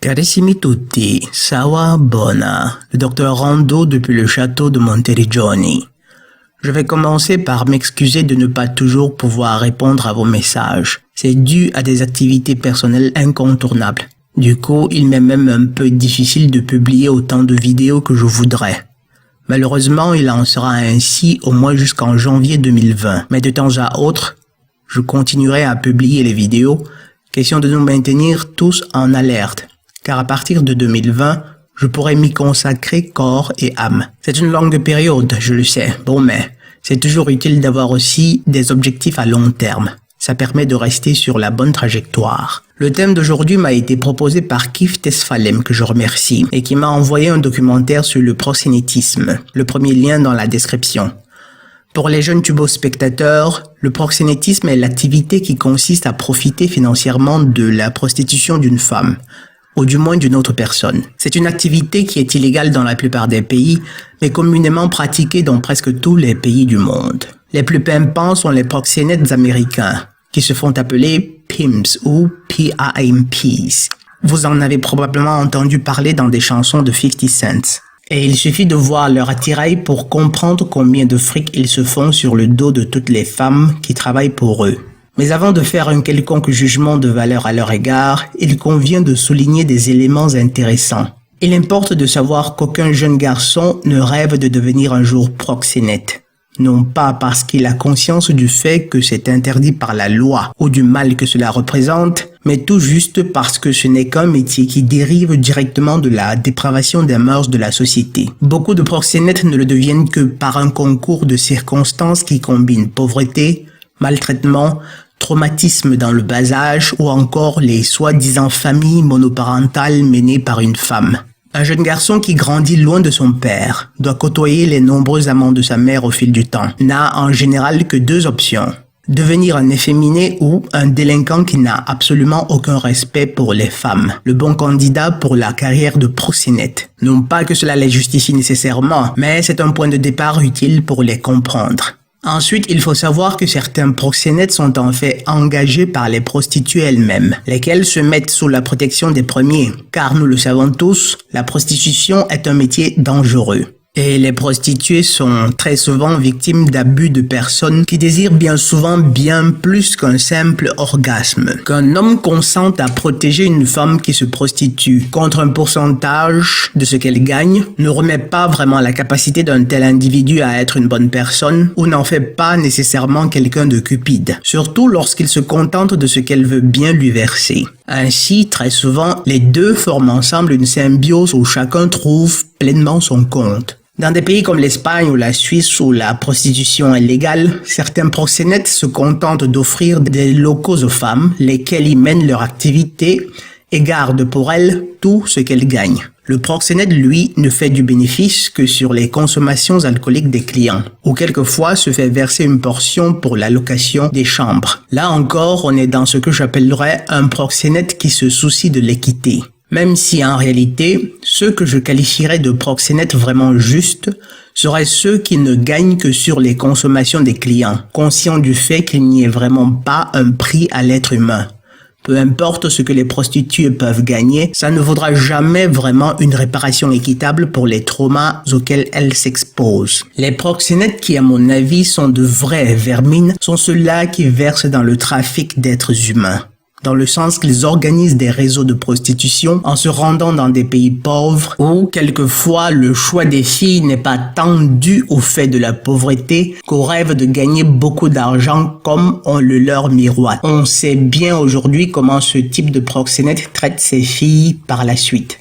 Carissimi tutti, Sawa Bona, le docteur Rando depuis le château de Monteriggioni. Je vais commencer par m'excuser de ne pas toujours pouvoir répondre à vos messages. C'est dû à des activités personnelles incontournables. Du coup, il m'est même un peu difficile de publier autant de vidéos que je voudrais. Malheureusement, il en sera ainsi au moins jusqu'en janvier 2020. Mais de temps à autre, je continuerai à publier les vidéos. Question de nous maintenir tous en alerte. Car à partir de 2020, je pourrai m'y consacrer corps et âme. C'est une longue période, je le sais. Bon, mais c'est toujours utile d'avoir aussi des objectifs à long terme. Ça permet de rester sur la bonne trajectoire. Le thème d'aujourd'hui m'a été proposé par Kif Tesfalem, que je remercie, et qui m'a envoyé un documentaire sur le proxénétisme. Le premier lien dans la description. Pour les jeunes tubospectateurs, le proxénétisme est l'activité qui consiste à profiter financièrement de la prostitution d'une femme, ou du moins d'une autre personne. C'est une activité qui est illégale dans la plupart des pays, mais communément pratiquée dans presque tous les pays du monde. Les plus pimpants sont les proxénètes américains, qui se font appeler PIMPs ou PIMPs. Vous en avez probablement entendu parler dans des chansons de 50 Cent. Et il suffit de voir leur attirail pour comprendre combien de fric ils se font sur le dos de toutes les femmes qui travaillent pour eux. Mais avant de faire un quelconque jugement de valeur à leur égard, il convient de souligner des éléments intéressants. Il importe de savoir qu'aucun jeune garçon ne rêve de devenir un jour proxénète. Non pas parce qu'il a conscience du fait que c'est interdit par la loi ou du mal que cela représente, mais tout juste parce que ce n'est qu'un métier qui dérive directement de la dépravation des mœurs de la société. Beaucoup de proxénètes ne le deviennent que par un concours de circonstances qui combinent pauvreté, maltraitement, traumatisme dans le bas âge ou encore les soi-disant familles monoparentales menées par une femme. Un jeune garçon qui grandit loin de son père doit côtoyer les nombreux amants de sa mère au fil du temps. N'a en général que deux options. Devenir un efféminé ou un délinquant qui n'a absolument aucun respect pour les femmes. Le bon candidat pour la carrière de proxénète. Non pas que cela les justifie nécessairement, mais c'est un point de départ utile pour les comprendre. Ensuite, il faut savoir que certains proxénètes sont en fait engagés par les prostituées elles-mêmes, lesquelles se mettent sous la protection des premiers. Car nous le savons tous, la prostitution est un métier dangereux. Et les prostituées sont très souvent victimes d'abus de personnes qui désirent bien souvent bien plus qu'un simple orgasme. Qu'un homme consente à protéger une femme qui se prostitue contre un pourcentage de ce qu'elle gagne ne remet pas vraiment la capacité d'un tel individu à être une bonne personne ou n'en fait pas nécessairement quelqu'un de cupide, surtout lorsqu'il se contente de ce qu'elle veut bien lui verser. Ainsi, très souvent, les deux forment ensemble une symbiose où chacun trouve pleinement son compte. Dans des pays comme l'Espagne ou la Suisse où la prostitution est légale, certains proxénètes se contentent d'offrir des locaux aux femmes, lesquelles y mènent leur activité et gardent pour elles tout ce qu'elles gagnent. Le proxénète, lui, ne fait du bénéfice que sur les consommations alcooliques des clients, ou quelquefois se fait verser une portion pour la location des chambres. Là encore, on est dans ce que j'appellerais un proxénète qui se soucie de l'équité. Même si en réalité, ceux que je qualifierais de proxénètes vraiment justes seraient ceux qui ne gagnent que sur les consommations des clients, conscients du fait qu'il n'y ait vraiment pas un prix à l'être humain. Peu importe ce que les prostituées peuvent gagner, ça ne vaudra jamais vraiment une réparation équitable pour les traumas auxquels elles s'exposent. Les proxénètes qui, à mon avis, sont de vraies vermines, sont ceux-là qui versent dans le trafic d'êtres humains. Dans le sens qu'ils organisent des réseaux de prostitution en se rendant dans des pays pauvres où, quelquefois, le choix des filles n'est pas tant dû au fait de la pauvreté qu'au rêve de gagner beaucoup d'argent comme on le leur miroite. On sait bien aujourd'hui comment ce type de proxénète traite ses filles par la suite.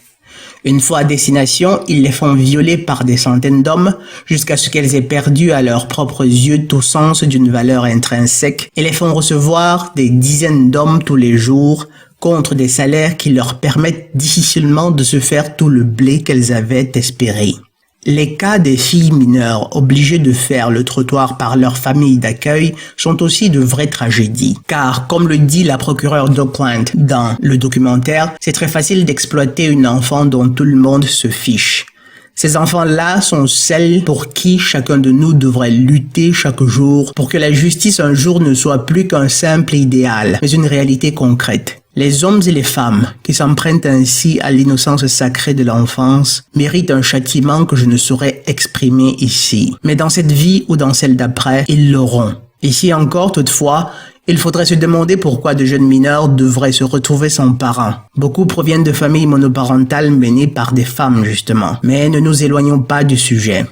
Une fois à destination, ils les font violer par des centaines d'hommes jusqu'à ce qu'elles aient perdu à leurs propres yeux tout sens d'une valeur intrinsèque et les font recevoir des dizaines d'hommes tous les jours contre des salaires qui leur permettent difficilement de se faire tout le blé qu'elles avaient espéré. Les cas des filles mineures obligées de faire le trottoir par leur famille d'accueil sont aussi de vraies tragédies. Car, comme le dit la procureure d'Oakland dans le documentaire, c'est très facile d'exploiter une enfant dont tout le monde se fiche. Ces enfants-là sont celles pour qui chacun de nous devrait lutter chaque jour pour que la justice un jour ne soit plus qu'un simple idéal, mais une réalité concrète. Les hommes et les femmes qui s'empruntent ainsi à l'innocence sacrée de l'enfance méritent un châtiment que je ne saurais exprimer ici. Mais dans cette vie ou dans celle d'après, ils l'auront. Ici encore, toutefois, il faudrait se demander pourquoi de jeunes mineurs devraient se retrouver sans parents. Beaucoup proviennent de familles monoparentales menées par des femmes, justement. Mais ne nous éloignons pas du sujet.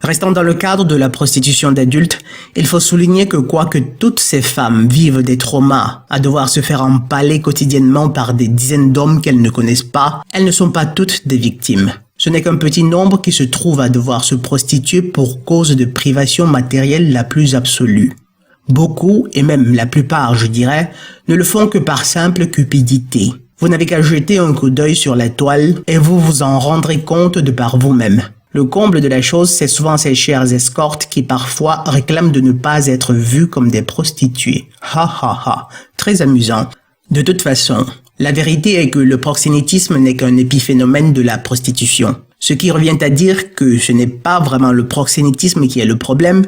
Restant dans le cadre de la prostitution d'adultes, il faut souligner que quoique toutes ces femmes vivent des traumas à devoir se faire empaler quotidiennement par des dizaines d'hommes qu'elles ne connaissent pas, elles ne sont pas toutes des victimes. Ce n'est qu'un petit nombre qui se trouve à devoir se prostituer pour cause de privation matérielle la plus absolue. Beaucoup, et même la plupart je dirais, ne le font que par simple cupidité. Vous n'avez qu'à jeter un coup d'œil sur la toile et vous vous en rendrez compte de par vous-même. Le comble de la chose, c'est souvent ces chères escortes qui parfois réclament de ne pas être vues comme des prostituées. Ha ha ha, très amusant. De toute façon, la vérité est que le proxénétisme n'est qu'un épiphénomène de la prostitution. Ce qui revient à dire que ce n'est pas vraiment le proxénétisme qui est le problème,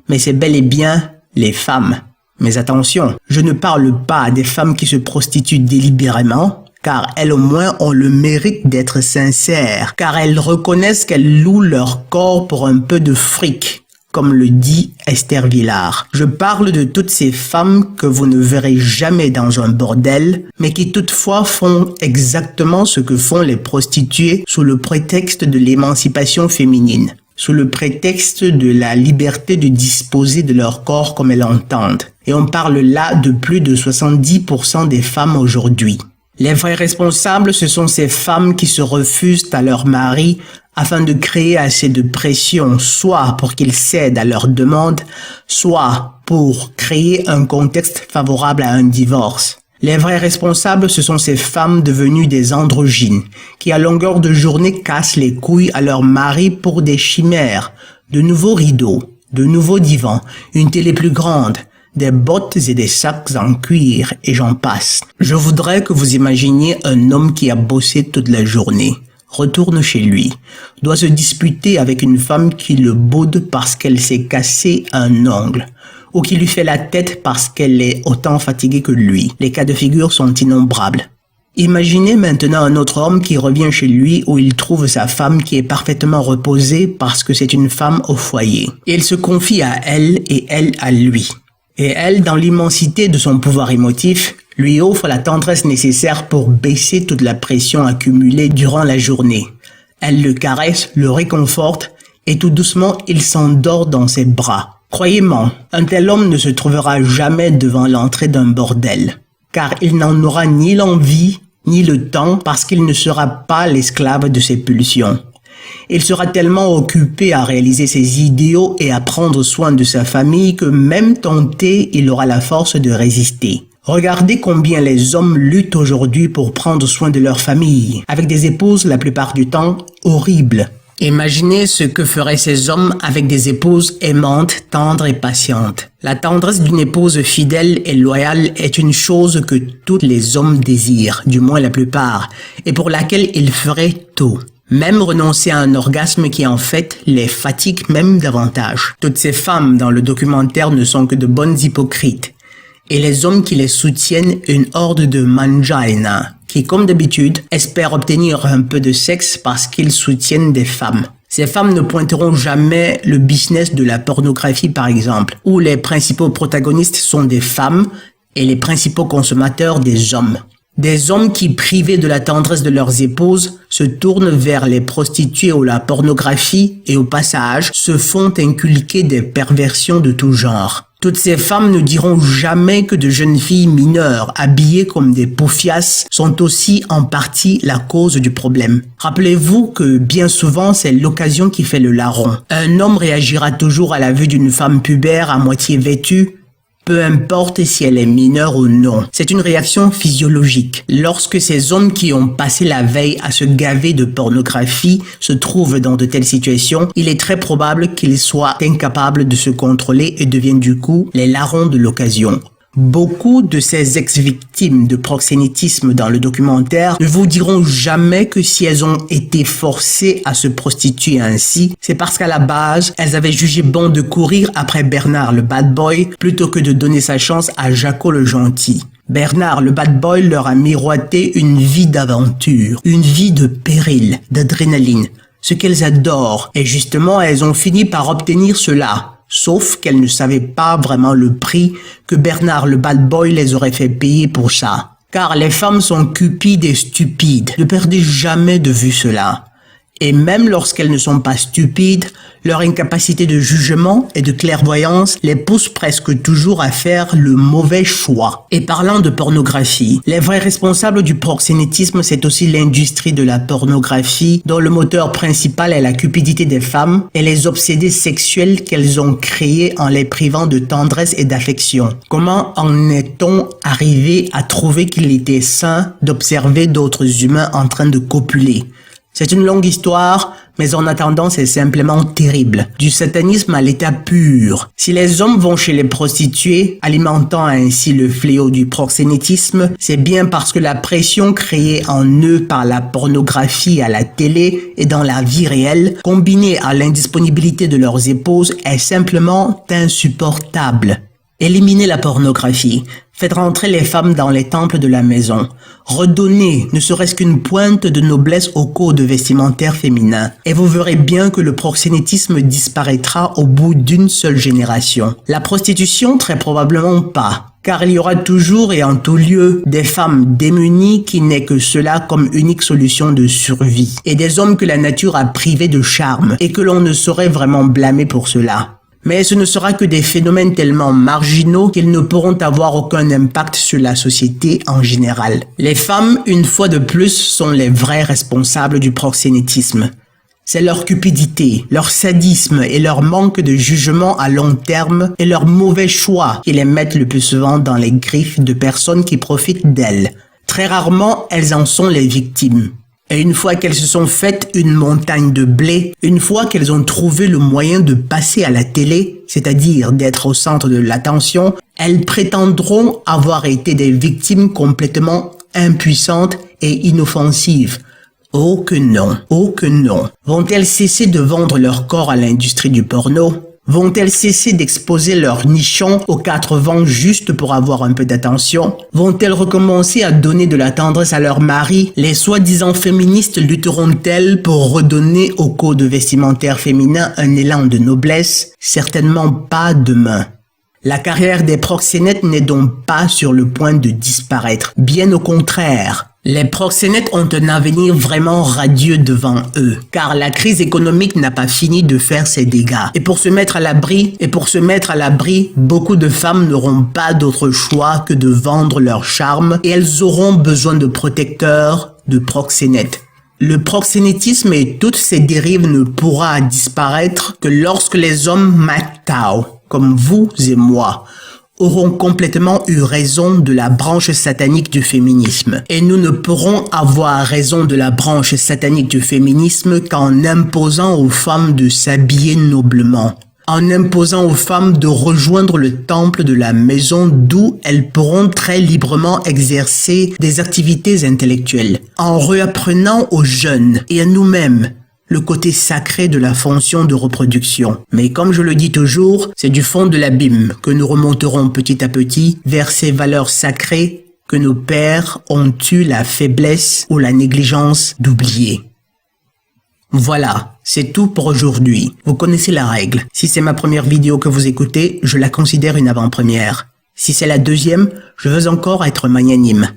mais c'est bel et bien les femmes. Mais attention, je ne parle pas des femmes qui se prostituent délibérément, car elles au moins ont le mérite d'être sincères, car elles reconnaissent qu'elles louent leur corps pour un peu de fric, comme le dit Esther Vilar. Je parle de toutes ces femmes que vous ne verrez jamais dans un bordel, mais qui toutefois font exactement ce que font les prostituées sous le prétexte de l'émancipation féminine, sous le prétexte de la liberté de disposer de leur corps comme elles l'entendent. Et on parle là de plus de 70% des femmes aujourd'hui. Les vrais responsables, ce sont ces femmes qui se refusent à leur mari afin de créer assez de pression, soit pour qu'ils cèdent à leurs demandes, soit pour créer un contexte favorable à un divorce. Les vrais responsables, ce sont ces femmes devenues des androgynes, qui à longueur de journée cassent les couilles à leur mari pour des chimères, de nouveaux rideaux, de nouveaux divans, une télé plus grande, des bottes et des sacs en cuir, et j'en passe. Je voudrais que vous imaginiez un homme qui a bossé toute la journée, retourne chez lui, doit se disputer avec une femme qui le boude parce qu'elle s'est cassé un ongle, ou qui lui fait la tête parce qu'elle est autant fatiguée que lui. Les cas de figure sont innombrables. Imaginez maintenant un autre homme qui revient chez lui où il trouve sa femme qui est parfaitement reposée parce que c'est une femme au foyer. Il se confie à elle et elle à lui. Et elle, dans l'immensité de son pouvoir émotif, lui offre la tendresse nécessaire pour baisser toute la pression accumulée durant la journée. Elle le caresse, le réconforte, et tout doucement, il s'endort dans ses bras. Croyez-moi, un tel homme ne se trouvera jamais devant l'entrée d'un bordel, car il n'en aura ni l'envie, ni le temps, parce qu'il ne sera pas l'esclave de ses pulsions. Il sera tellement occupé à réaliser ses idéaux et à prendre soin de sa famille que même tenté, il aura la force de résister. Regardez combien les hommes luttent aujourd'hui pour prendre soin de leur famille, avec des épouses la plupart du temps horribles. Imaginez ce que feraient ces hommes avec des épouses aimantes, tendres et patientes. La tendresse d'une épouse fidèle et loyale est une chose que tous les hommes désirent, du moins la plupart, et pour laquelle ils feraient tout. Même renoncer à un orgasme qui en fait les fatigue même davantage. Toutes ces femmes dans le documentaire ne sont que de bonnes hypocrites. Et les hommes qui les soutiennent, une horde de mangina, qui comme d'habitude espèrent obtenir un peu de sexe parce qu'ils soutiennent des femmes. Ces femmes ne pointeront jamais le business de la pornographie par exemple, où les principaux protagonistes sont des femmes et les principaux consommateurs des hommes. Des hommes qui, privés de la tendresse de leurs épouses, se tournent vers les prostituées ou la pornographie et au passage se font inculquer des perversions de tout genre. Toutes ces femmes ne diront jamais que de jeunes filles mineures, habillées comme des poufias, sont aussi en partie la cause du problème. Rappelez-vous que bien souvent, c'est l'occasion qui fait le larron. Un homme réagira toujours à la vue d'une femme pubère à moitié vêtue, peu importe si elle est mineure ou non. C'est une réaction physiologique. Lorsque ces hommes qui ont passé la veille à se gaver de pornographie se trouvent dans de telles situations, il est très probable qu'ils soient incapables de se contrôler et deviennent du coup les larrons de l'occasion. Beaucoup de ces ex-victimes de proxénétisme dans le documentaire ne vous diront jamais que si elles ont été forcées à se prostituer ainsi, c'est parce qu'à la base, elles avaient jugé bon de courir après Bernard le bad boy plutôt que de donner sa chance à Jaco le gentil. Bernard, le bad boy, leur a miroité une vie d'aventure, une vie de péril, d'adrénaline, ce qu'elles adorent. Et justement, elles ont fini par obtenir cela. Sauf qu'elles ne savaient pas vraiment le prix que Bernard, le bad boy, les aurait fait payer pour ça. Car les femmes sont cupides et stupides. Ne perdez jamais de vue cela. Et même lorsqu'elles ne sont pas stupides, leur incapacité de jugement et de clairvoyance les pousse presque toujours à faire le mauvais choix. Et parlant de pornographie, les vrais responsables du proxénétisme, c'est aussi l'industrie de la pornographie, dont le moteur principal est la cupidité des femmes et les obsédés sexuels qu'elles ont créés en les privant de tendresse et d'affection. Comment en est-on arrivé à trouver qu'il était sain d'observer d'autres humains en train de copuler ? C'est une longue histoire, mais en attendant, c'est simplement terrible. Du satanisme à l'état pur. Si les hommes vont chez les prostituées, alimentant ainsi le fléau du proxénétisme, c'est bien parce que la pression créée en eux par la pornographie à la télé et dans la vie réelle, combinée à l'indisponibilité de leurs épouses, est simplement insupportable. Éliminez la pornographie. Faites rentrer les femmes dans les temples de la maison. Redonnez ne serait-ce qu'une pointe de noblesse au code vestimentaire féminin. Et vous verrez bien que le proxénétisme disparaîtra au bout d'une seule génération. La prostitution, très probablement pas. Car il y aura toujours et en tout lieu des femmes démunies qui n'aient que cela comme unique solution de survie. Et des hommes que la nature a privés de charme et que l'on ne saurait vraiment blâmer pour cela. Mais ce ne sera que des phénomènes tellement marginaux qu'ils ne pourront avoir aucun impact sur la société en général. Les femmes, une fois de plus, sont les vrais responsables du proxénétisme. C'est leur cupidité, leur sadisme et leur manque de jugement à long terme et leurs mauvais choix qui les mettent le plus souvent dans les griffes de personnes qui profitent d'elles. Très rarement, elles en sont les victimes. Et une fois qu'elles se sont faites une montagne de blé, une fois qu'elles ont trouvé le moyen de passer à la télé, c'est-à-dire d'être au centre de l'attention, elles prétendront avoir été des victimes complètement impuissantes et inoffensives. Oh que non, oh que non. Vont-elles cesser de vendre leur corps à l'industrie du porno ? Vont-elles cesser d'exposer leurs nichons aux quatre vents juste pour avoir un peu d'attention? Vont-elles recommencer à donner de la tendresse à leurs maris? Les soi-disant féministes lutteront-elles pour redonner au code vestimentaire féminin un élan de noblesse? Certainement pas demain. La carrière des proxénètes n'est donc pas sur le point de disparaître. Bien au contraire. Les proxénètes ont un avenir vraiment radieux devant eux, car la crise économique n'a pas fini de faire ses dégâts. Et pour se mettre à l'abri, beaucoup de femmes n'auront pas d'autre choix que de vendre leur charme et elles auront besoin de protecteurs, de proxénètes. Le proxénétisme et toutes ses dérives ne pourra disparaître que lorsque les hommes MGTOW, comme vous et moi, auront complètement eu raison de la branche satanique du féminisme. Et nous ne pourrons avoir raison de la branche satanique du féminisme qu'en imposant aux femmes de s'habiller noblement. En imposant aux femmes de rejoindre le temple de la maison d'où elles pourront très librement exercer des activités intellectuelles. En réapprenant aux jeunes et à nous-mêmes le côté sacré de la fonction de reproduction. Mais comme je le dis toujours, c'est du fond de l'abîme que nous remonterons petit à petit vers ces valeurs sacrées que nos pères ont eu la faiblesse ou la négligence d'oublier. Voilà, c'est tout pour aujourd'hui. Vous connaissez la règle. Si c'est ma première vidéo que vous écoutez, je la considère une avant-première. Si c'est la deuxième, je veux encore être magnanime.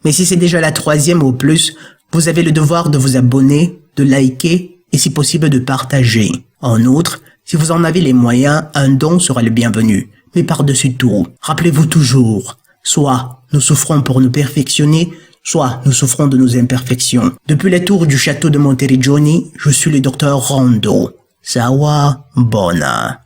Mais si c'est déjà la troisième ou plus, vous avez le devoir de vous abonner, de liker, et si possible de partager. En outre, si vous en avez les moyens, un don sera le bienvenu. Mais par-dessus tout, rappelez-vous toujours, soit nous souffrons pour nous perfectionner, soit nous souffrons de nos imperfections. Depuis les tours du château de Monteriggioni, je suis le docteur Rondo. Sawa Bona.